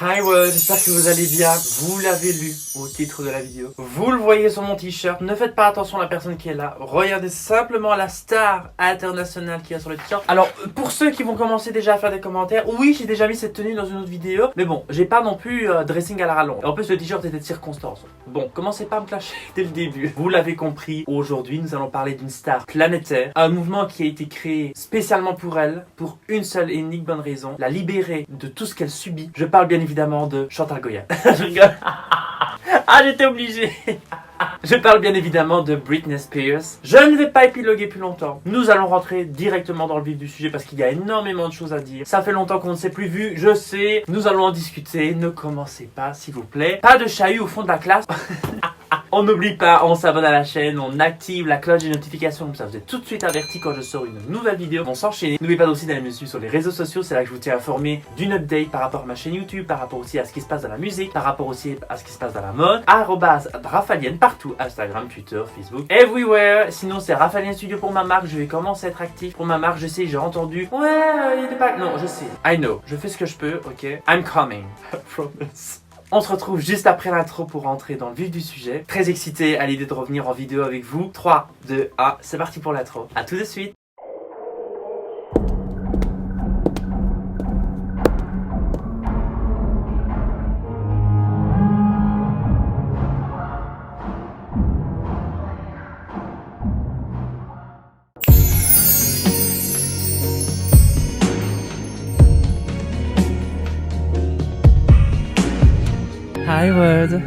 Hi world, j'espère que vous allez bien. Vous l'avez lu au titre de la vidéo. Vous le voyez sur mon t-shirt. Ne faites pas attention à la personne qui est là. Regardez simplement la star internationale qui est sur le t-shirt. Alors, pour ceux qui vont commencer déjà à faire des commentaires, oui, j'ai déjà mis cette tenue dans une autre vidéo. Mais bon, j'ai pas non plus dressing à la rallonge. En plus, le t-shirt était de circonstance. Bon, commencez pas à me clasher dès le début. Vous l'avez compris, aujourd'hui, nous allons parler d'une star planétaire. Un mouvement qui a été créé spécialement pour elle, pour une seule et unique bonne raison. La libérer de tout ce qu'elle subit. Je parle bien évidemment de Chantal Goya. Je rigole. Ah, j'étais obligé. Je parle bien évidemment de Britney Spears. Je ne vais pas épiloguer plus longtemps. Nous allons rentrer directement dans le vif du sujet parce qu'il y a énormément de choses à dire. Ça fait longtemps qu'on ne s'est plus vu, je sais. Nous allons en discuter. Ne commencez pas, s'il vous plaît. Pas de chahut au fond de la classe. On n'oublie pas, on s'abonne à la chaîne, on active la cloche des notifications, comme ça vous êtes tout de suite averti quand je sors une nouvelle vidéo. On s'enchaîne. N'oubliez pas aussi d'aller me suivre sur les réseaux sociaux, c'est là que je vous tiens informé d'une update par rapport à ma chaîne YouTube, par rapport aussi à ce qui se passe dans la musique, par rapport aussi à ce qui se passe dans la mode. @Rafalienne partout, Instagram, Twitter, Facebook, everywhere. Sinon c'est Rafalienne Studio pour ma marque, je vais commencer à être actif pour ma marque. Je sais, j'ai entendu, ouais, il était pas... Non, je sais, I know, je fais ce que je peux, ok. I'm coming, I promise. On se retrouve juste après l'intro pour rentrer dans le vif du sujet. Très excité à l'idée de revenir en vidéo avec vous. 3, 2, 1, c'est parti pour l'intro. A tout de suite. Hi world.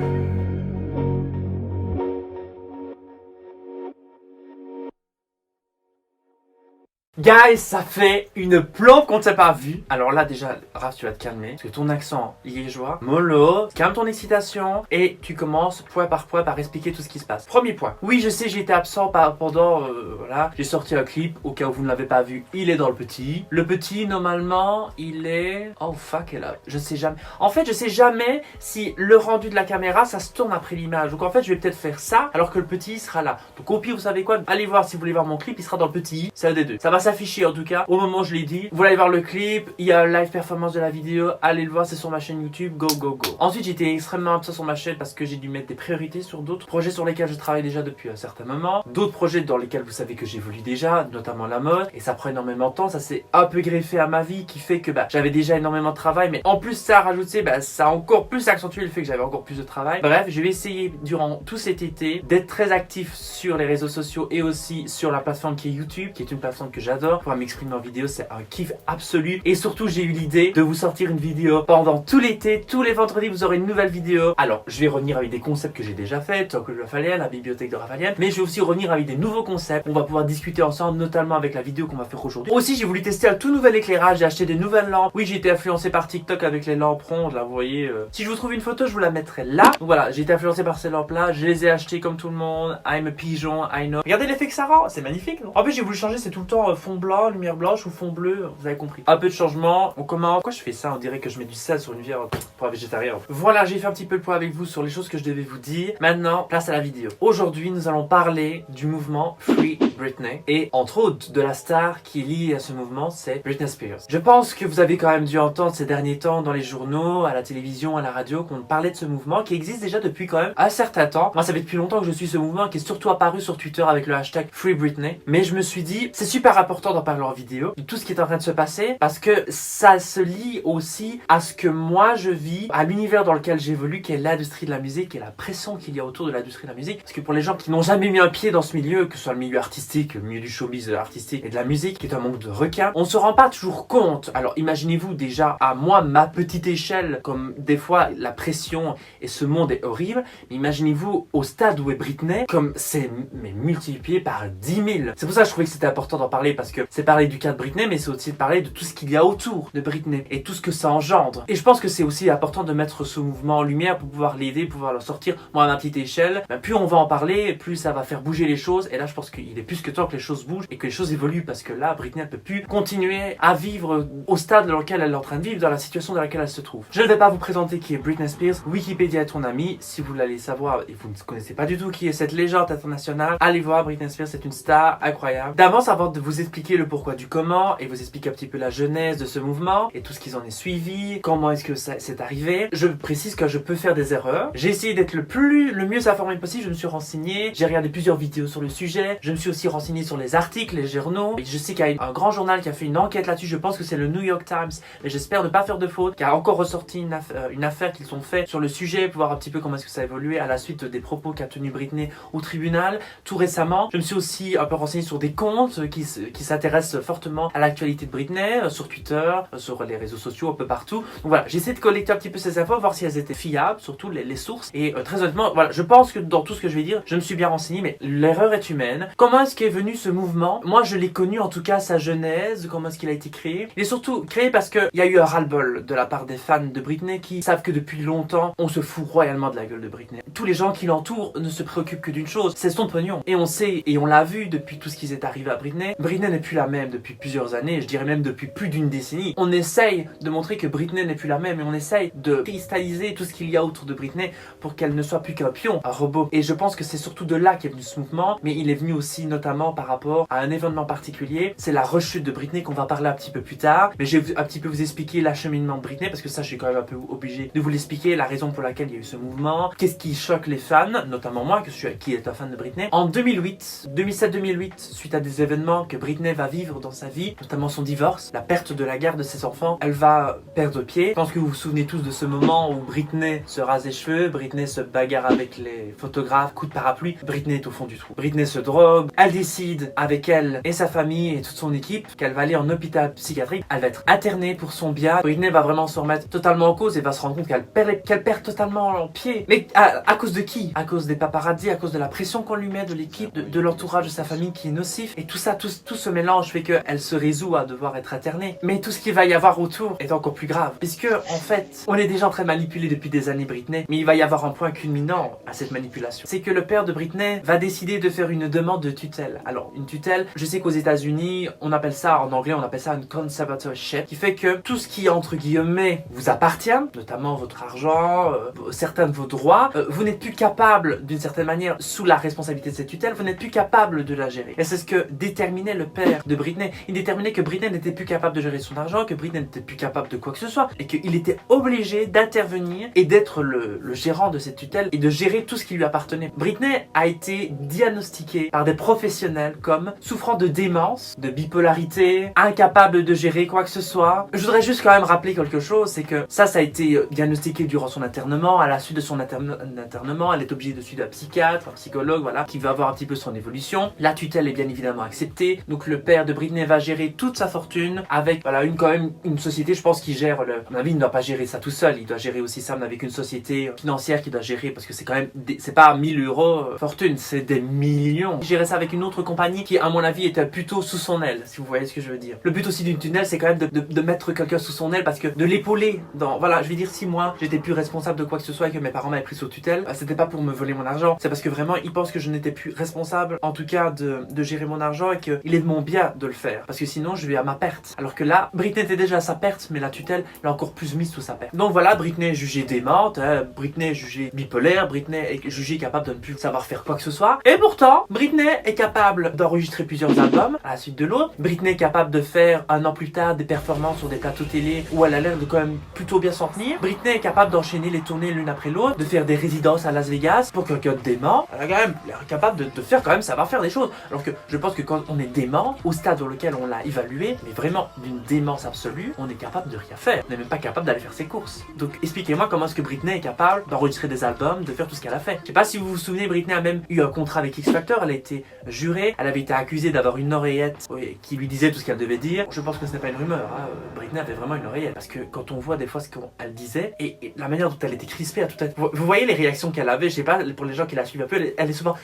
Guys, ça fait une plombe qu'on ne s'est pas vu. Alors là déjà, Raph, tu vas te calmer. Parce que ton accent liégeois, mollo, calme ton excitation. Et tu commences point par point par expliquer tout ce qui se passe. Premier point. Oui, je sais, j'ai été absent pendant... voilà. J'ai sorti un clip, au cas où vous ne l'avez pas vu. Il est dans le petit. Le petit, normalement, il est... Oh fuck, là. Je sais jamais. En fait, je sais jamais si le rendu de la caméra, ça se tourne après l'image. Donc en fait, je vais peut-être faire ça, alors que le petit sera là. Donc au pire, vous savez quoi? Allez voir si vous voulez voir mon clip, il sera dans le petit. C'est un des deux. Ça va s'afficher en tout cas au moment où je l'ai dit. Vous allez voir le clip, il y a un live performance de la vidéo, allez le voir, c'est sur ma chaîne YouTube, go go go. Ensuite j'étais extrêmement absent sur ma chaîne parce que j'ai dû mettre des priorités sur d'autres projets sur lesquels je travaille déjà depuis un certain moment, d'autres projets dans lesquels vous savez que j'évolue déjà, notamment la mode, et ça prend énormément de temps, ça s'est un peu greffé à ma vie qui fait que j'avais déjà énormément de travail, mais en plus ça a rajouté, ça a encore plus accentué le fait que j'avais encore plus de travail. Bref, je vais essayer durant tout cet été d'être très actif sur les réseaux sociaux et aussi sur la plateforme qui est YouTube, qui est une plateforme que j'adore. Pouvoir m'exprimer en vidéo, c'est un kiff absolu. Et surtout, j'ai eu l'idée de vous sortir une vidéo pendant tout l'été. Tous les vendredis, vous aurez une nouvelle vidéo. Alors, je vais revenir avec des concepts que j'ai déjà fait, Talk with Rafalienne, la bibliothèque de Rafalienne. Mais je vais aussi revenir avec des nouveaux concepts. On va pouvoir discuter ensemble, notamment avec la vidéo qu'on va faire aujourd'hui. Aussi, j'ai voulu tester un tout nouvel éclairage. J'ai acheté des nouvelles lampes. Oui, j'ai été influencé par TikTok avec les lampes rondes. Là, vous voyez. Si je vous trouve une photo, je vous la mettrai là. Donc voilà, j'ai été influencé par ces lampes-là. Je les ai achetées comme tout le monde. I'm a pigeon, I know. Regardez l'effet que ça rend. C'est magnifique, non? En plus, j'ai voulu changer. C'est tout le temps fond blanc, lumière blanche ou fond bleu, vous avez compris. Un peu de changement, on commence. Pourquoi je fais ça? On dirait que je mets du sel sur une viande pour un végétarien. Voilà, j'ai fait un petit peu le point avec vous sur les choses que je devais vous dire. Maintenant, place à la vidéo. Aujourd'hui, nous allons parler du mouvement Free Britney et entre autres de la star qui est liée à ce mouvement, c'est Britney Spears. Je pense que vous avez quand même dû entendre ces derniers temps dans les journaux, à la télévision, à la radio, qu'on parlait de ce mouvement qui existe déjà depuis quand même un certain temps. Moi, ça fait depuis longtemps que je suis ce mouvement qui est surtout apparu sur Twitter avec le hashtag Free Britney. Mais je me suis dit, c'est super important d'en parler en vidéo, de tout ce qui est en train de se passer, parce que ça se lie aussi à ce que moi je vis, à l'univers dans lequel j'évolue, qui est l'industrie de la musique et la pression qu'il y a autour de l'industrie de la musique. Parce que pour les gens qui n'ont jamais mis un pied dans ce milieu, que ce soit le milieu artistique, le milieu du showbiz artistique et de la musique, qui est un monde de requins, on se rend pas toujours compte. Alors imaginez-vous déjà à moi, ma petite échelle, comme des fois la pression et ce monde est horrible, mais imaginez-vous au stade où est Britney, comme c'est multiplié par 10 000. C'est pour ça que je trouvais que c'était important d'en parler, parce que c'est parler du cas de Britney, mais c'est aussi de parler de tout ce qu'il y a autour de Britney et tout ce que ça engendre. Et je pense que c'est aussi important de mettre ce mouvement en lumière pour pouvoir l'aider, pouvoir le sortir. Moi, à ma petite échelle, plus on va en parler, plus ça va faire bouger les choses. Et là, je pense qu'il est plus que temps que les choses bougent et que les choses évoluent, parce que là, Britney ne peut plus continuer à vivre au stade dans lequel elle est en train de vivre, dans la situation dans laquelle elle se trouve. Je ne vais pas vous présenter qui est Britney Spears. Wikipédia est ton ami. Si vous l'allez savoir et vous ne connaissez pas du tout qui est cette légende internationale, allez voir. Britney Spears, c'est une star incroyable. D'avance, avant de vous expliquer le pourquoi du comment et vous expliquer un petit peu la genèse de ce mouvement et tout ce qui en est suivi, comment est-ce que ça s'est arrivé. Je précise que je peux faire des erreurs. J'ai essayé d'être le mieux informé possible. Je me suis renseigné, j'ai regardé plusieurs vidéos sur le sujet. Je me suis aussi renseigné sur les articles, les journaux. Et je sais qu'il y a un grand journal qui a fait une enquête là-dessus. Je pense que c'est le New York Times, mais j'espère ne pas faire de faute, qui a encore ressorti une affaire qu'ils ont fait sur le sujet pour voir un petit peu comment est-ce que ça a évolué à la suite des propos qu'a tenu Britney au tribunal tout récemment. Je me suis aussi un peu renseigné sur des comptes qui s'intéressent fortement à l'actualité de Britney, sur Twitter, sur les réseaux sociaux, un peu partout. Donc voilà, j'ai essayé de collecter un petit peu ces infos, voir si elles étaient fiables, surtout les sources. Et très honnêtement, voilà, je pense que dans tout ce que je vais dire, je me suis bien renseigné, mais l'erreur est humaine. Comment est-ce qu'est venu ce mouvement? Moi, je l'ai connu, en tout cas, sa genèse, comment est-ce qu'il a été créé. Il est surtout créé parce qu'il y a eu un ras-le-bol de la part des fans de Britney qui savent que depuis longtemps, on se fout royalement de la gueule de Britney. Tous les gens qui l'entourent ne se préoccupent que d'une chose, c'est son pognon. Et on sait, et on l'a vu depuis tout ce qui s'est arrivé à Britney, Britney n'est plus la même depuis plusieurs années, je dirais même depuis plus d'une décennie. On essaye de montrer que Britney n'est plus la même et on essaye de cristalliser tout ce qu'il y a autour de Britney pour qu'elle ne soit plus qu'un pion, un robot. Et je pense que c'est surtout de là qu'est venu ce mouvement, mais il est venu aussi notamment par rapport à un événement particulier. C'est la rechute de Britney qu'on va parler un petit peu plus tard, mais je vais un petit peu vous expliquer l'acheminement de Britney parce que ça je suis quand même un peu obligé de vous l'expliquer, la raison pour laquelle il y a eu ce mouvement, qu'est-ce qui choque les fans, notamment moi qui est un fan de Britney. En 2007-2008, suite à des événements que Britney va vivre dans sa vie, notamment son divorce, la perte de la garde de ses enfants, elle va perdre pied. Je pense que vous vous souvenez tous de ce moment où Britney se rase les cheveux, Britney se bagarre avec les photographes, coup de parapluie, Britney est au fond du trou. Britney se drogue, elle décide avec elle et sa famille et toute son équipe qu'elle va aller en hôpital psychiatrique, elle va être internée pour son bien. Britney va vraiment se remettre totalement en cause et va se rendre compte qu'elle perd totalement pied. Mais à cause de qui? À cause des paparazzi, à cause de la pression qu'on lui met, de l'équipe, de l'entourage de sa famille qui est nocif. Et tout ça, tout ce mélange fait qu'elle se résout à devoir être internée. Mais tout ce qu'il va y avoir autour est encore plus grave. Puisque, en fait, on est déjà en train de manipuler depuis des années Britney, mais il va y avoir un point culminant à cette manipulation. C'est que le père de Britney va décider de faire une demande de tutelle. Alors, une tutelle, je sais qu'aux États-Unis, on appelle ça, en anglais, on appelle ça une conservatorship, qui fait que tout ce qui, entre guillemets, vous appartient, notamment votre argent, certains de vos droits, vous n'êtes plus capable, d'une certaine manière, sous la responsabilité de cette tutelle, vous n'êtes plus capable de la gérer. Et c'est ce que déterminait le père de Britney. Il déterminait que Britney n'était plus capable de gérer son argent, que Britney n'était plus capable de quoi que ce soit, et qu'il était obligé d'intervenir et d'être le gérant de cette tutelle et de gérer tout ce qui lui appartenait. Britney a été diagnostiquée par des professionnels comme souffrant de démence, de bipolarité, incapable de gérer quoi que ce soit. Je voudrais juste quand même rappeler quelque chose, c'est que ça a été diagnostiqué durant son internement. À la suite de son internement, elle est obligée de suivre un psychiatre, un psychologue, voilà, qui va voir un petit peu son évolution. La tutelle est bien évidemment acceptée. Donc le père de Britney va gérer toute sa fortune avec, voilà, quand même une société, je pense, qui gère à mon avis, il ne doit pas gérer ça tout seul. Il doit gérer aussi ça avec une société financière qui doit gérer, parce que c'est quand même, c'est pas 1000 euros fortune, c'est des millions. Il gérait ça avec une autre compagnie qui, à mon avis, était plutôt sous son aile, si vous voyez ce que je veux dire. Le but aussi d'une tunnel, c'est quand même de mettre quelqu'un sous son aile, parce que de l'épauler dans, voilà, je vais dire, si moi, j'étais plus responsable de quoi que ce soit et que mes parents m'avaient pris sous tutelle, c'était pas pour me voler mon argent, c'est parce que vraiment, ils pensent que je n'étais plus responsable, en tout cas, de gérer mon argent et qu'il est de mon bien de le faire, parce que sinon, je vais à ma perte. Alors que là, Britney était déjà à sa perte, mais la tutelle l'a encore plus mise sous sa perte. Donc voilà, Britney est jugée démente, Britney est jugée bipolaire, Britney est jugée capable de ne plus savoir faire quoi que ce soit. Et pourtant, Britney est capable d'enregistrer plusieurs albums à la suite de l'autre. Britney est capable de faire un an plus tard des performances sur des plateaux télé où elle a l'air de quand même plutôt bien s'en tenir. Britney est capable d'enchaîner les tournées l'une après l'autre, de faire des résidences à Las Vegas pour quelqu'un de dément. Elle est quand même capable de faire quand même savoir faire des choses. Alors que je pense que quand on est dément, au stade dans lequel on l'a évalué, mais vraiment d'une démence absolue, on est capable de rien faire. On n'est même pas capable d'aller faire ses courses. Donc expliquez-moi comment est-ce que Britney est capable d'enregistrer des albums, de faire tout ce qu'elle a fait. Je sais pas si vous vous souvenez, Britney a même eu un contrat avec X Factor, elle a été jurée, elle avait été accusée d'avoir une oreillette qui lui disait tout ce qu'elle devait dire. Je pense que ce n'est pas une rumeur, hein. Britney avait vraiment une oreillette. Parce que quand on voit des fois ce qu'elle disait et la manière dont elle était crispée à tout à l'heure. Vous voyez les réactions qu'elle avait, je sais pas, pour les gens qui la suivent un peu, elle est souvent...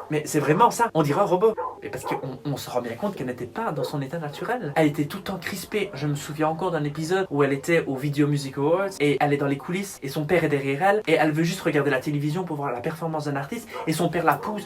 Mais c'est vraiment ça, on dirait un robot. Et parce qu'on se rend bien compte qu'elle n'était pas dans son état naturel. Elle était tout le temps crispée. Je me souviens encore d'un épisode où elle était au Video Music Awards et elle est dans les coulisses et son père est derrière elle et elle veut juste regarder la télévision pour voir la performance d'un artiste et son père la pousse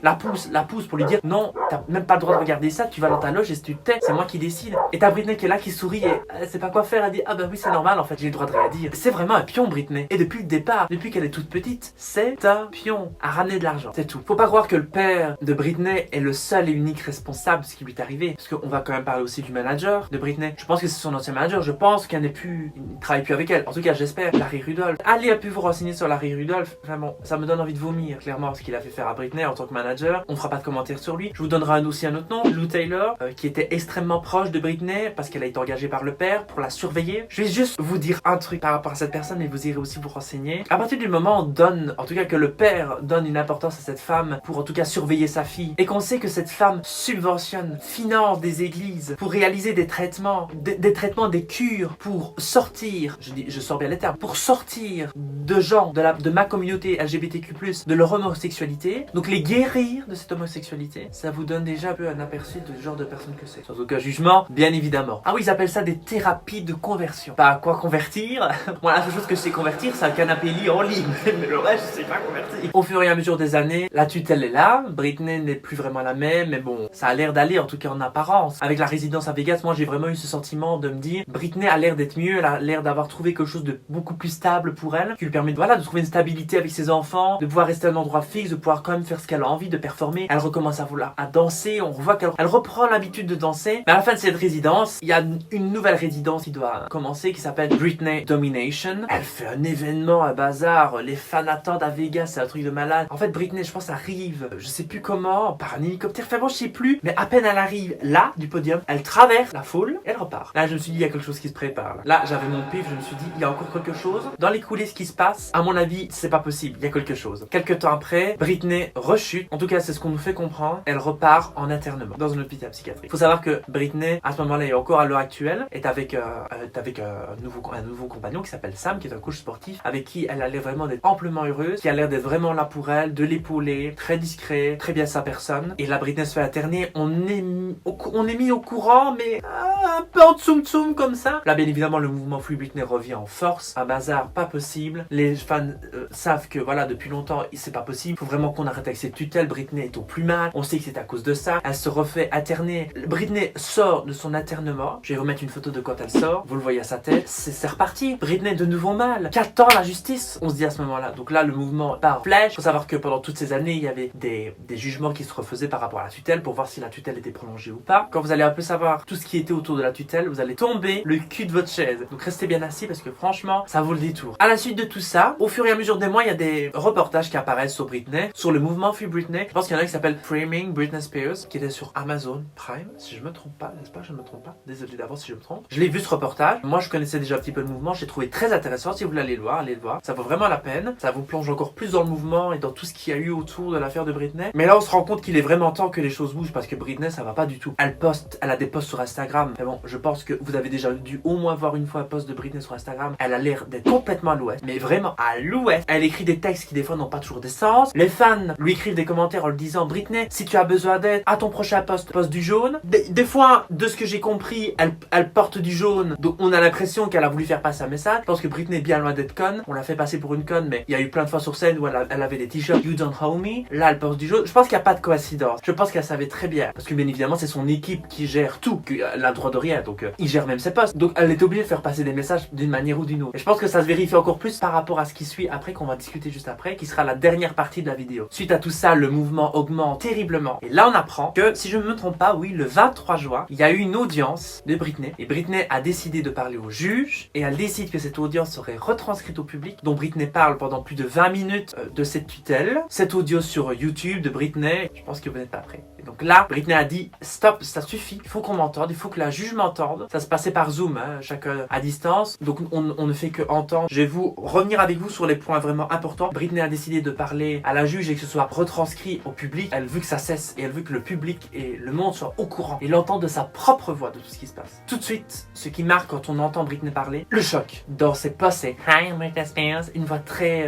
pour lui dire non, t'as même pas le droit de regarder ça, tu vas dans ta loge et si tu te tais, c'est moi qui décide. Et t'as Britney qui est là, qui sourit et elle sait pas quoi faire, elle dit ah bah oui c'est normal en fait, j'ai le droit de rien dire. C'est vraiment un pion Britney. Et depuis le départ, depuis qu'elle est toute petite, c'est un pion à ramener de l'argent, c'est tout. Faut pas croire que le père père de Britney est le seul et unique responsable de ce qui lui est arrivé. Parce qu'on va quand même parler aussi du manager de Britney. Je pense que c'est son ancien manager. Je pense qu'elle il ne travaille plus avec elle. En tout cas, j'espère. Larry Rudolph. Allez, a pu vous renseigner sur Larry Rudolph. Vraiment, ça me donne envie de vomir, clairement, ce qu'il a fait faire à Britney en tant que manager. On fera pas de commentaires sur lui. Je vous donnerai aussi un autre nom, Lou Taylor, qui était extrêmement proche de Britney parce qu'elle a été engagée par le père pour la surveiller. Je vais juste vous dire un truc par rapport à cette personne, mais vous irez aussi vous renseigner. À partir du moment où on donne, en tout cas que le père donne une importance à cette femme pour en tout cas surveiller sa fille, et qu'on sait que cette femme subventionne, finance des églises pour réaliser des traitements, des cures pour sortir, je sors bien les termes, pour sortir de gens de ma communauté LGBTQ+, de leur homosexualité, donc les guérir de cette homosexualité, ça vous donne déjà un peu un aperçu de genre de personne que c'est. Sans aucun jugement, bien évidemment. Ah oui, ils appellent ça des thérapies de conversion. Pas à quoi convertir. Moi, la seule chose que je sais convertir, c'est un canapé lit en lit, mais le reste, je sais pas convertir. Au fur et à mesure des années, la tutelle est là, Britney n'est plus vraiment la même, mais bon, ça a l'air d'aller, en tout cas en apparence. Avec la résidence à Vegas, moi j'ai vraiment eu ce sentiment de me dire, Britney a l'air d'être mieux, elle a l'air d'avoir trouvé quelque chose de beaucoup plus stable pour elle, qui lui permet de trouver une stabilité avec ses enfants, de pouvoir rester à un endroit fixe, de pouvoir quand même faire ce qu'elle a envie, de performer. Elle recommence à danser, on voit qu'elle reprend l'habitude de danser. Mais à la fin de cette résidence, il y a une nouvelle résidence qui doit commencer, qui s'appelle Britney Domination. Elle fait un événement, un bazar, les fans attendent à Vegas, c'est un truc de malade. En fait, Britney, je pense, arrive, je sais plus comment, par un hélicoptère, enfin bon, je sais plus, mais à peine elle arrive là, du podium, elle traverse la foule, et elle repart. Là, je me suis dit, il y a quelque chose qui se prépare. Là, j'avais mon pif, je me suis dit, il y a encore quelque chose. Dans les coulisses qui se passe, à mon avis, c'est pas possible, il y a quelque chose. Quelques temps après, Britney rechute, en tout cas, c'est ce qu'on nous fait comprendre, elle repart en internement, dans un hôpital psychiatrique. Faut savoir que Britney, à ce moment-là, et encore à l'heure actuelle, est avec un nouveau compagnon qui s'appelle Sam, qui est un coach sportif, avec qui elle a l'air vraiment d'être amplement heureuse, qui a l'air d'être vraiment là pour elle, de l'épauler, très discret, très bien sa personne. Et là, Britney se fait interner, on est mis au courant, mais un peu en tsum comme ça. Là, bien évidemment, le mouvement Free Britney revient en force, un bazar pas possible. Les fans savent que voilà, depuis longtemps, c'est pas possible. Faut vraiment qu'on arrête avec cette tutelle. Britney est au plus mal. On sait que c'est à cause de ça. Elle se refait interner. Britney sort de son internement. Je vais vous mettre une photo de quand elle sort. Vous le voyez à sa tête. C'est reparti. Britney de nouveau mal. Qu'attend la justice? On se dit à ce moment-là. Donc là, le mouvement part flèche. Faut savoir que pendant toutes ces années, il y avait des jugements qui se refaisaient par rapport à la tutelle pour voir si la tutelle était prolongée ou pas. Quand vous allez un peu savoir tout ce qui était autour de la tutelle, vous allez tomber le cul de votre chaise. Donc restez bien assis parce que franchement, ça vaut le détour. À la suite de tout ça, au fur et à mesure des mois, il y a des reportages qui apparaissent sur Britney, sur le mouvement Free Britney. Je pense qu'il y en a qui s'appelle Framing Britney Spears, qui était sur Amazon Prime, si je me trompe pas, n'est-ce pas? Je me trompe pas. Désolé d'avance si je me trompe. Je l'ai vu ce reportage. Moi, je connaissais déjà un petit peu le mouvement. J'ai trouvé très intéressant. Si vous voulez aller le voir, allez le voir. Ça vaut vraiment la peine. Ça vous plonge encore plus dans le mouvement et dans tout ce qu'il y a eu autour de l'affaire de Britney. Mais là, on se rend compte qu'il est vraiment temps que les choses bougent parce que Britney, ça va pas du tout. Elle a des posts sur Instagram. Mais bon, je pense que vous avez déjà dû au moins voir une fois un post de Britney sur Instagram. Elle a l'air d'être complètement à l'ouest. Mais vraiment à l'ouest. Elle écrit des textes qui des fois n'ont pas toujours de sens. Les fans lui écrivent des commentaires en lui disant Britney, si tu as besoin d'aide, à ton prochain poste du jaune. Des fois, de ce que j'ai compris, elle porte du jaune. Donc on a l'impression qu'elle a voulu faire passer un message. Je pense que Britney est bien loin d'être conne. On l'a fait passer pour une conne, mais il y a eu plein de fois sur scène où elle avait des t-shirts You Don't Owe Me. Là, elle porte du jaune. Je pense qu'il n'y a pas de coïncidence. Je pense qu'elle savait très bien. Parce que bien évidemment, c'est son équipe qui gère tout. Elle a le droit de rien. Donc il gère même ses postes. Donc elle est obligée de faire passer des messages d'une manière ou d'une autre. Et je pense que ça se vérifie encore plus par rapport à ce qui suit après, qu'on va discuter juste après, qui sera la dernière partie de la vidéo. Suite à tout ça, le mouvement augmente terriblement. Et là, on apprend que, si je ne me trompe pas, oui, le 23 juin, il y a eu une audience de Britney. Et Britney a décidé de parler au juge. Et elle décide que cette audience serait retranscrite au public. Donc Britney parle pendant plus de 20 minutes de cette tutelle. Cette audio sur YouTube de Britney, je pense que vous n'êtes pas prêts. Et donc là, Britney a dit stop, ça suffit, il faut qu'on m'entende, il faut que la juge m'entende. Ça se passait par Zoom, hein, chacun à distance. Donc on ne fait que entendre. Je vais vous revenir avec vous sur les points vraiment importants. Britney a décidé de parler à la juge et que ce soit retranscrit au public. Elle veut que ça cesse et elle veut que le public et le monde soient au courant et l'entendent de sa propre voix de tout ce qui se passe. Tout de suite, ce qui marque quand on entend Britney parler, le choc. Dans ses postes, c'est Hi, I'm Britney Spears, une voix très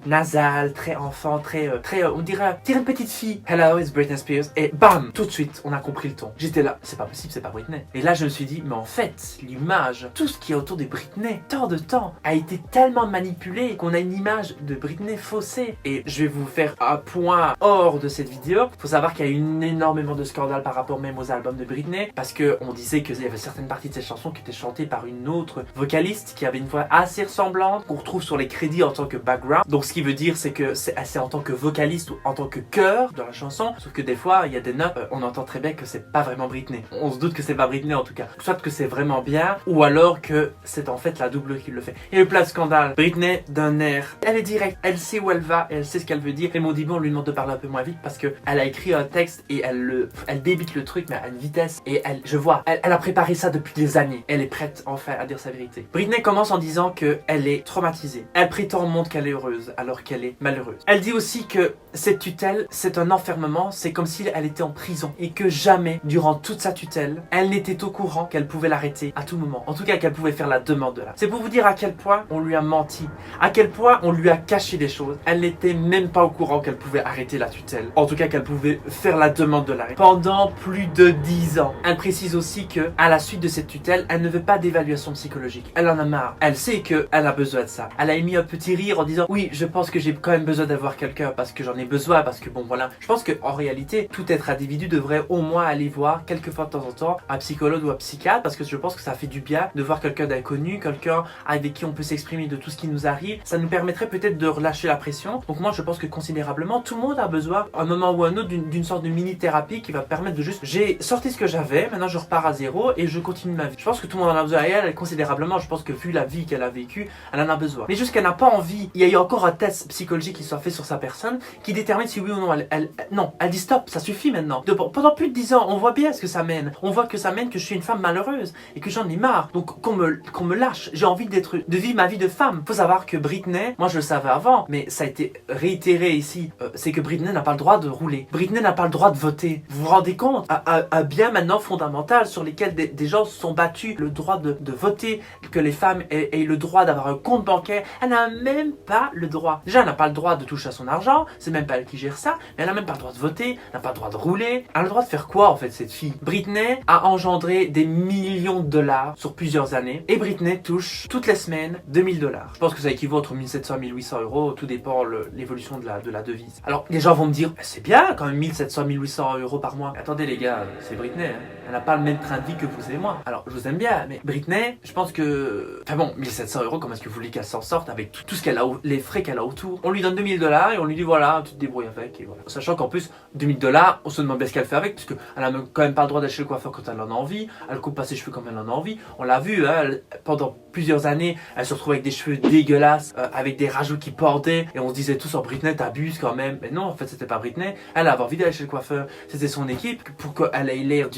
nasale, très enfant, très on dirait une petite fille. Hello, it's Britney Spears. sérieuse. Et bam, tout de suite, on a compris le ton. J'étais là, c'est pas possible, c'est pas Britney. Et là, je me suis dit, mais en fait, l'image, tout ce qui est autour de Britney, tant de temps, a été tellement manipulé qu'on a une image de Britney faussée. Et je vais vous faire un point hors de cette vidéo. Faut savoir qu'il y a eu énormément de scandales par rapport même aux albums de Britney, parce que on disait qu'il y avait certaines parties de ses chansons qui étaient chantées par une autre vocaliste qui avait une voix assez ressemblante, qu'on retrouve sur les crédits en tant que background. Donc ce qui veut dire, c'est que c'est en tant que vocaliste ou en tant que chœur dans la chanson, sauf que des fois, il y a des notes, on entend très bien que c'est pas vraiment Britney. On se doute que c'est pas Britney en tout cas. Soit que c'est vraiment bien, ou alors que c'est en fait la double qui le fait. Et le plat de scandale, Britney d'un air, elle est directe, elle sait où elle va, elle sait ce qu'elle veut dire. Et Maudit on lui demande de parler un peu moins vite parce que elle a écrit un texte et elle débite le truc mais à une vitesse. Et je vois, elle a préparé ça depuis des années. Elle est prête enfin à dire sa vérité. Britney commence en disant qu'elle est traumatisée. Elle prétend au monde qu'elle est heureuse alors qu'elle est malheureuse. Elle dit aussi que cette tutelle, c'est un enfermement, c'est comme si elle était en prison et que jamais, durant toute sa tutelle, elle n'était au courant qu'elle pouvait l'arrêter à tout moment. En tout cas, qu'elle pouvait faire la demande de là. C'est pour vous dire à quel point on lui a menti, à quel point on lui a caché des choses. Elle n'était même pas au courant qu'elle pouvait arrêter la tutelle. En tout cas, qu'elle pouvait faire la demande de l'arrêt. Pendant plus de 10 ans. Elle précise aussi que, à la suite de cette tutelle, elle ne veut pas d'évaluation psychologique. Elle en a marre. Elle sait qu'elle a besoin de ça. Elle a émis un petit rire en disant « Oui, je pense que j'ai quand même besoin d'avoir quelqu'un parce que j'en ai besoin, parce que bon voilà. » Je pense qu'en réalité, tout être individu devrait au moins aller voir quelques fois de temps en temps un psychologue ou un psychiatre parce que je pense que ça fait du bien de voir quelqu'un d'inconnu, quelqu'un avec qui on peut s'exprimer de tout ce qui nous arrive. Ça nous permettrait peut-être de relâcher la pression. Donc moi, je pense que considérablement, tout le monde a besoin, à un moment ou à un autre, d'une sorte de mini-thérapie qui va permettre de juste, j'ai sorti ce que j'avais, maintenant je repars à zéro et je continue ma vie. Je pense que tout le monde en a besoin et elle, considérablement, je pense que vu la vie qu'elle a vécue, elle en a besoin. Mais juste qu'elle n'a pas envie, il y a eu encore un test psychologique qui soit fait sur sa personne qui détermine si oui ou non elle dit stop, ça suffit maintenant. Pendant plus de 10 ans, on voit bien ce que ça mène. On voit que ça mène que je suis une femme malheureuse et que j'en ai marre. Donc qu'on me lâche. J'ai envie de vivre ma vie de femme. Faut savoir que Britney, moi je le savais avant, mais ça a été réitéré ici, c'est que Britney n'a pas le droit de rouler. Britney n'a pas le droit de voter. Vous vous rendez compte à bien maintenant fondamental sur lesquels des gens se sont battus, le droit de voter, que les femmes aient le droit d'avoir un compte bancaire. Elle n'a même pas le droit. Déjà, elle n'a pas le droit de toucher à son argent, c'est même pas elle qui gère ça, mais elle n'a même pas le droit de voter, elle n'a pas le droit de rouler. Elle a le droit de faire quoi en fait cette fille? Britney a engendré des millions de dollars sur plusieurs années et Britney touche toutes les semaines 2000 dollars. Je pense que ça équivaut entre 1700 et 1800 euros, tout dépend l'évolution de la devise. Alors les gens vont me dire, c'est bien quand même 1700 1800 euros par mois. Mais attendez les gars, c'est Britney, hein. Elle n'a pas le même train de vie que vous et moi. Alors je vous aime bien, mais Britney, je pense que... Enfin bon, 1700 euros, comment est-ce que vous voulez qu'elle s'en sorte avec tout ce qu'elle a, les frais qu'elle a autour? On lui donne 2000 dollars et on lui dit voilà, tu te débrouilles avec et voilà. Sachant qu'en plus, 2000 dollars, on se demande bien ce qu'elle fait avec, parce qu'elle a quand même pas le droit d'aller chez le coiffeur quand elle en a envie, elle coupe pas ses cheveux quand elle en a envie. On l'a vu, hein, pendant plusieurs années, elle se retrouve avec des cheveux dégueulasses, avec des rajouts qui pendaient, et on se disait tous, oh Britney, t'abuses quand même. Mais non, en fait, c'était pas Britney, elle avait envie d'aller chez le coiffeur, c'était son équipe, pour qu'elle ait l'air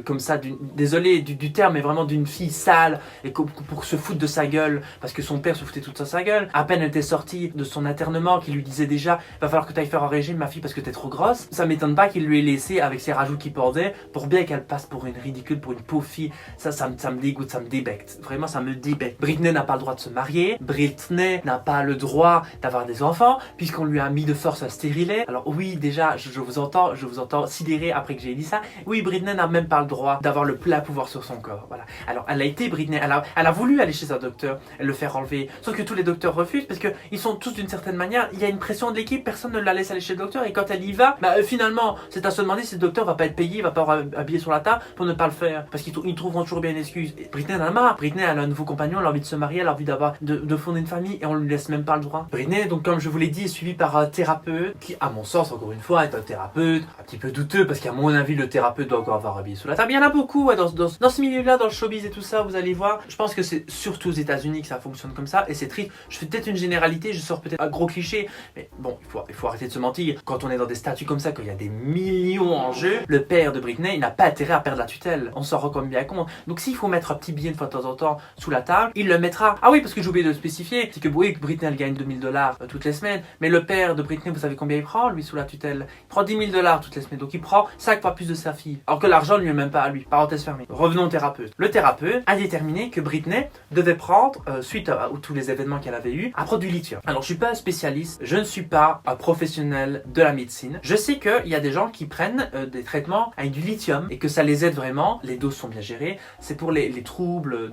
comme ça, désolé du terme, mais vraiment d'une fille sale, et pour se foutre de sa gueule, parce que son père se foutait toute sa gueule. À peine elle était sortie de son internement, qui lui disait déjà, va falloir que tu ailles faire un régime, ma fille, parce que t'es trop grosse. Ça m'étonne pas qu'il lui ait laissé avec ses rajouts qui pendaient, pour bien qu'elle passe pour une ridicule, pour une pauvre fille. Ça me dégoûte, ça me débecte. Vraiment, ça me débecte. Britney n'a pas le droit de se marier. Britney n'a pas le droit d'avoir des enfants, puisqu'on lui a mis de force un stérilet. Alors oui, déjà, je vous entends sidérer après que j'ai dit ça. Oui, Britney n'a même pas le droit d'avoir le plein pouvoir sur son corps. Voilà. Alors, elle a été Britney, elle a voulu aller chez un docteur, le faire enlever. Sauf que tous les docteurs refusent, parce que ils sont tous d'une certaine manière, il y a une pression de l'équipe, personne ne la laisse aller chez le docteur, et quand elle y va, finalement, c'est à se demander si le docteur va pas être payé, va pas avoir un billet sur la table pour ne pas le faire, parce qu'ils trouveront toujours bien une excuse. Et Britney en a marre. Britney, elle a un nouveau compagnon, elle a envie de se marier, elle a envie de fonder une famille, et on lui laisse même pas le droit. Britney, donc comme je vous l'ai dit, est suivie par un thérapeute, qui, à mon sens, encore une fois, est un thérapeute un petit peu douteux, parce qu'à mon avis, le thérapeute doit encore avoir un billet sur la table. Il y en a beaucoup, ouais, dans ce milieu-là, dans le showbiz et tout ça, vous allez voir. Je pense que c'est surtout aux États-Unis que ça fonctionne comme ça, et c'est triste. Je fais peut-être une généralité, je sors peut-être un gros cliché, mais bon, il faut arrêter de se mentir. Quand on est dans des statuts comme ça, quand il y a des millions en jeu, le père de Britney, il n'a pas intérêt à perdre la tutelle. On s'en rend comme bien compte. Donc s'il faut mettre un petit billet de fois de temps en temps sous la table, il le mettra. Ah oui, parce que j'ai oublié de le spécifier, c'est que oui, Britney elle gagne 2000 dollars toutes les semaines, mais le père de Britney, vous savez combien il prend lui sous la tutelle? Il prend 10 000 dollars toutes les semaines, donc il prend 5 fois plus de sa fille. Alors que l'argent lui est même pas à lui. Parenthèse fermée. Revenons au thérapeute. Le thérapeute a déterminé que Britney devait prendre, suite à tous les événements qu'elle avait eu, un produit lithium. Alors je suis pas un spécialiste, je ne suis pas un professionnel de la médecine. Je sais sais qu'il y a des gens qui prennent des traitements avec du lithium et que ça les aide vraiment. Les doses sont bien gérées. C'est pour les troubles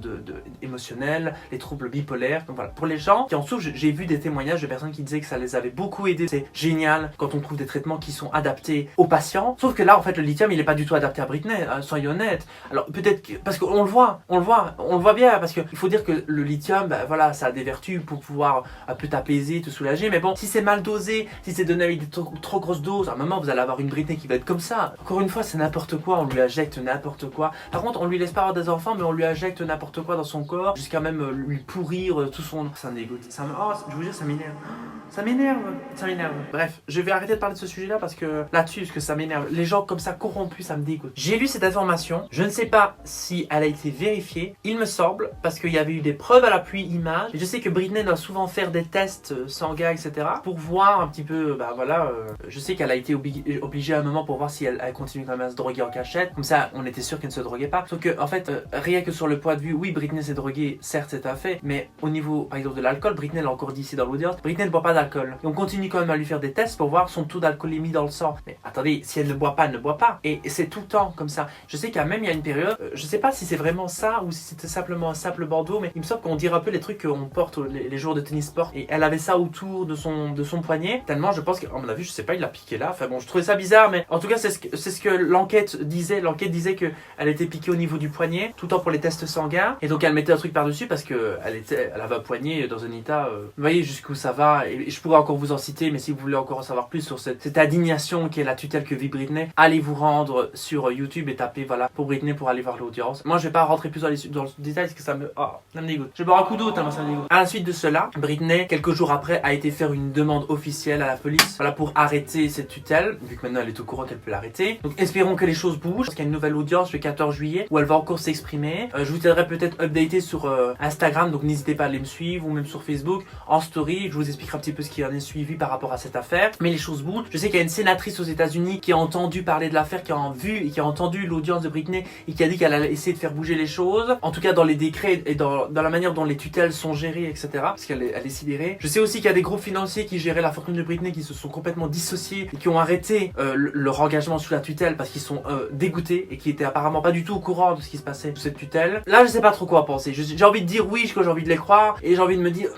émotionnels, les troubles bipolaires. Donc voilà, pour les gens qui en souffrent, j'ai vu des témoignages de personnes qui disaient que ça les avait beaucoup aidés. C'est génial quand on trouve des traitements qui sont adaptés aux patients. Sauf que là, en fait, le lithium, il n'est pas du tout adapté à Britney, soyons honnêtes. Alors peut-être parce qu'on le voit, on le voit bien, parce qu'il faut dire que le lithium, ben, voilà, ça a des vertus pour pouvoir un peu t'apaiser, te soulager. Mais bon, si c'est mal dosé, si c'est donné avec des trop grosses doses, à un moment, vous allez avoir une Britney qui va être comme ça. Encore une fois, c'est n'importe quoi. On lui injecte n'importe quoi. Par contre, on lui laisse pas avoir des enfants, mais on lui injecte n'importe quoi dans son corps, jusqu'à même lui pourrir tout son... Ça me dégoûte. Oh, je vous jure, ça m'énerve. Ça m'énerve. Bref, je vais arrêter de parler de ce sujet-là parce que là-dessus, parce que ça m'énerve. Les gens comme ça corrompus, ça me dégoûte. J'ai lu cette information. Je ne sais pas si elle a été vérifiée. Il me semble, parce qu'il y avait eu des preuves à l'appui images. Et je sais que Britney doit souvent faire des tests sanguins, etc. pour voir un petit peu, bah voilà. Je sais qu'elle a été obligée à un moment pour voir si elle continue quand même à se droguer en cachette. Comme ça, on était sûr qu'elle ne se droguait pas. Sauf que, en fait, rien que sur le point de vue, oui, Britney s'est droguée, certes, c'est un fait. Mais au niveau, par exemple, de l'alcool, Britney l'a encore dit ici dans l'audience, Britney ne boit pas d'alcool. Et on continue quand même à lui faire des tests pour voir son taux d'alcoolémie dans le sang. Mais attendez, si elle ne boit pas, elle ne boit pas. Et c'est tout le temps comme ça. Je sais qu'il y a même il y a une période, je sais pas si c'est vraiment ça ou si c'était simplement un simple bandeau, mais il me semble qu'on dirait un peu les trucs qu'on porte les jours de tennis sport. Et elle avait ça autour de son poignet. Tellement, je pense qu'à mon avis, je sais pas, il l'a piqué là. Enfin bon, je trouvais ça bizarre, mais en tout cas, c'est ce que l'enquête disait. L'enquête disait qu'elle était piquée au niveau du poignet, tout le temps pour les tests sanguins. Et donc elle mettait un truc par-dessus parce que elle avait un poignet dans un état. Vous voyez jusqu'où ça va. Et je pourrais encore vous en citer, mais si vous voulez encore en savoir plus sur cette indignation qui est la tutelle que vit Britney, allez vous rendre sur YouTube et tapez voilà pour Britney pour aller voir l'audience. Moi, je vais pas rentrer plus dans le détail parce que ça me dégoûte. Je vais boire un coup d'eau tellement ça me dégoûte. À la suite de cela, Britney, quelques jours après, a été faire une demande officielle à la police, voilà, pour arrêter cette tutelle, vu que maintenant elle est au courant qu'elle peut l'arrêter. Donc espérons que les choses bougent, parce qu'il y a une nouvelle audience le 14 juillet où elle va encore s'exprimer. Je vous tiendrai peut-être updaté sur Instagram, donc n'hésitez pas à aller me suivre, ou même sur Facebook en story. Je vous expliquerai un petit peu ce qui en est suivi par rapport à cette affaire. Mais les choses bougent. Je sais qu'il y a une sénatrice aux États-Unis qui a entendu parler de l'affaire, qui a vu et qui a entendu l'audience de Britney et qui a dit qu'elle allait essayer de faire bouger les choses. En tout cas dans les décrets et dans la manière dont les tutelles sont gérées, etc. Parce qu'elle est sidérée. Je sais aussi qu'il y a des groupes financiers qui géraient la fortune de Britney qui se sont complètement dissociés et qui ont arrêté leur engagement sous la tutelle parce qu'ils sont dégoûtés et qui étaient apparemment pas du tout au courant de ce qui se passait sous cette tutelle. Là, je sais pas trop quoi penser. J'ai envie de dire oui, j'ai envie de les croire et j'ai envie de me dire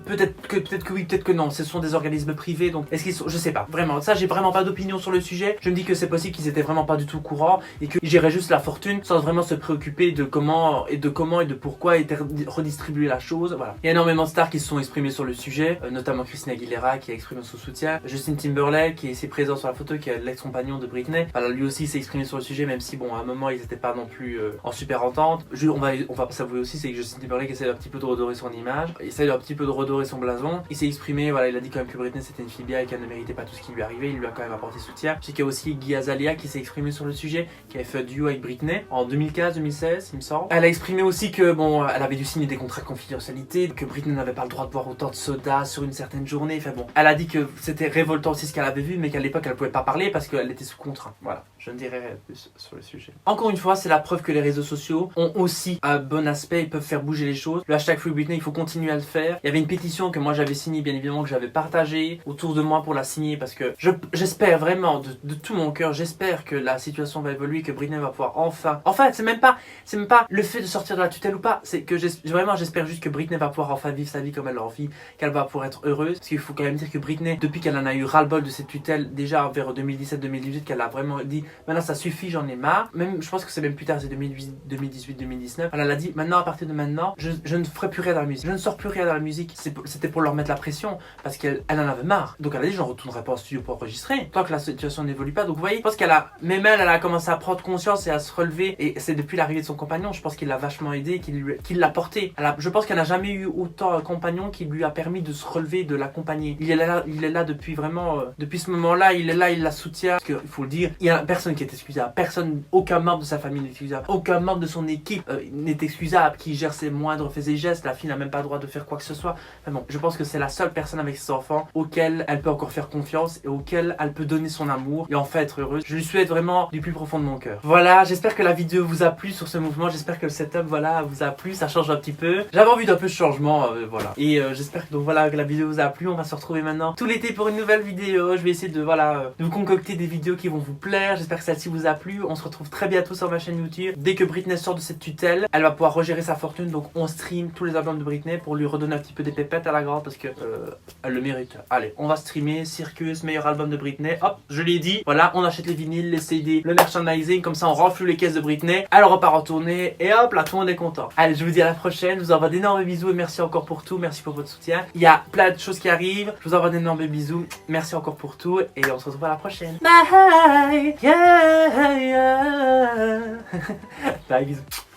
peut-être que oui, peut-être que non. Ce sont des organismes privés, donc est-ce qu'ils sont... Je sais pas. Vraiment, ça, j'ai vraiment pas d'opinion sur le sujet. Je me dis que c'est possible qu'ils étaient vraiment pas du tout au courant et qu'ils géraient juste la fortune sans vraiment se préoccuper de comment et de pourquoi était redistribuée la chose. Voilà. Il y a énormément de stars qui se sont exprimées sur le sujet, notamment Christina Aguilera qui a exprimé son soutien, Justin Timberlake qui est ici présent sur la photo, qui est l'ex-compagnon de Britney. Voilà, lui aussi s'est exprimé sur le sujet, même si bon, à un moment ils étaient pas non plus en super entente. On va s'avouer aussi, c'est que Justin Timberlake essaie un petit peu de redorer son image, essaie un petit peu de redorer son blason. Il s'est exprimé, voilà, il a dit quand même que Britney c'était une fille bien et qu'elle ne méritait pas tout ce qui lui arrivait. Il lui a quand même apporté soutien. Je sais qu'il y a aussi Iggy Azalea qui s'est exprimé sur le sujet, qui avait fait un duo avec Britney en 2015-2016, il me semble. Elle a exprimé aussi que bon, elle avait dû signer des contrats de confidentialité, que Britney n'avait pas le droit de boire autant de soda sur une certaine journée. Enfin bon, elle a dit que c'était révoltant aussi ce qu'elle avait vu, mais qu'à l'époque elle pouvait pas parler parce qu'elle était sous contrat. Voilà, je ne dirai rien plus sur le sujet. Encore une fois, c'est la preuve que les réseaux sociaux ont aussi un bon aspect, ils peuvent faire bouger les choses. Le hashtag Free Britney, il faut continuer à le faire. Il y avait une pétition que moi j'avais signée, bien évidemment, que j'avais partagée autour de moi pour la signer parce que j'espère vraiment de tout mon cœur, j'espère que la situation va évoluer, que Britney va pouvoir enfin c'est même pas le fait de sortir de la tutelle ou pas, c'est que j'espère juste que Britney va pouvoir enfin vivre sa vie comme elle l'a envie, qu'elle va pouvoir être heureuse, parce qu'il faut quand même dire que Britney, depuis qu'elle en a eu ras-le-bol de cette tutelle, déjà vers 2017-2018, qu'elle a vraiment dit maintenant ça suffit, j'en ai marre. Même je pense que c'est même plus tard, c'est 2018-2019, elle a dit maintenant, à partir de maintenant, je ne ferai plus rien dans la musique, je ne sors plus rien dans la musique. C'était pour leur mettre la pression parce qu'elle en avait marre. Donc elle a dit je ne retournerai pas en studio pour enregistrer tant que la situation n'évolue pas. Donc vous voyez, je pense qu'elle a, même elle a commencé à prendre conscience et à se relever, et c'est depuis l'arrivée de son compagnon, je pense qu'il l'a vachement aidé, qu'il l'a porté. Je pense qu'elle n'a jamais eu autant un compagnon qui lui a permis de se relever, de l'accompagner. Il est là depuis vraiment, depuis ce moment-là, il est là, il la soutient. Parce qu'il faut le dire, il y a personne qui est excusable, personne, aucun membre de sa famille n'est excusable, aucun membre de son équipe n'est excusable, qui gère ses moindres faits et gestes. La fille n'a même pas le droit de faire quoi que ce soit. Vraiment, je pense que c'est la seule personne avec ses enfants auquel elle peut encore faire confiance et auquel elle peut donner son amour et en fait être heureuse. Je lui souhaite vraiment du plus profond de mon cœur. Voilà, j'espère que la vidéo vous a plu sur ce mouvement. J'espère que le setup, voilà, vous a plu. Ça change un petit peu. J'avais envie d'un peu de changement, voilà. Et j'espère que donc voilà que la vidéo vous a plu. On va se retrouver maintenant tout l'été pour une nouvelle vidéo. Je vais essayer de voilà de vous concocter des vidéos qui vont vous plaire. J'espère que celle-ci vous a plu. On se retrouve très bientôt sur ma chaîne YouTube. Dès que Britney sort de cette tutelle, elle va pouvoir regérer sa fortune. Donc on stream tous les albums de Britney pour lui redonner un petit peu des pépettes à la grande parce que elle le mérite. Allez, on va streamer Circus, meilleur album de Britney. Hop, je l'ai dit. Voilà, on achète les vinyles, les CD, le merchandising. Comme ça, on renflue les caisses de Britney. Elle repart en tournée et hop, là, tout le monde est content. Allez, je vous dis à la prochaine. Je vous envoie d'énormes bisous et merci encore pour tout. Merci pour votre soutien. Il y a plein de choses qui arrivent. Je vous envoie d'énormes bisous. Merci encore pour tout et on se retrouve à la prochaine. Bye, yeah, yeah. Bye, bisous.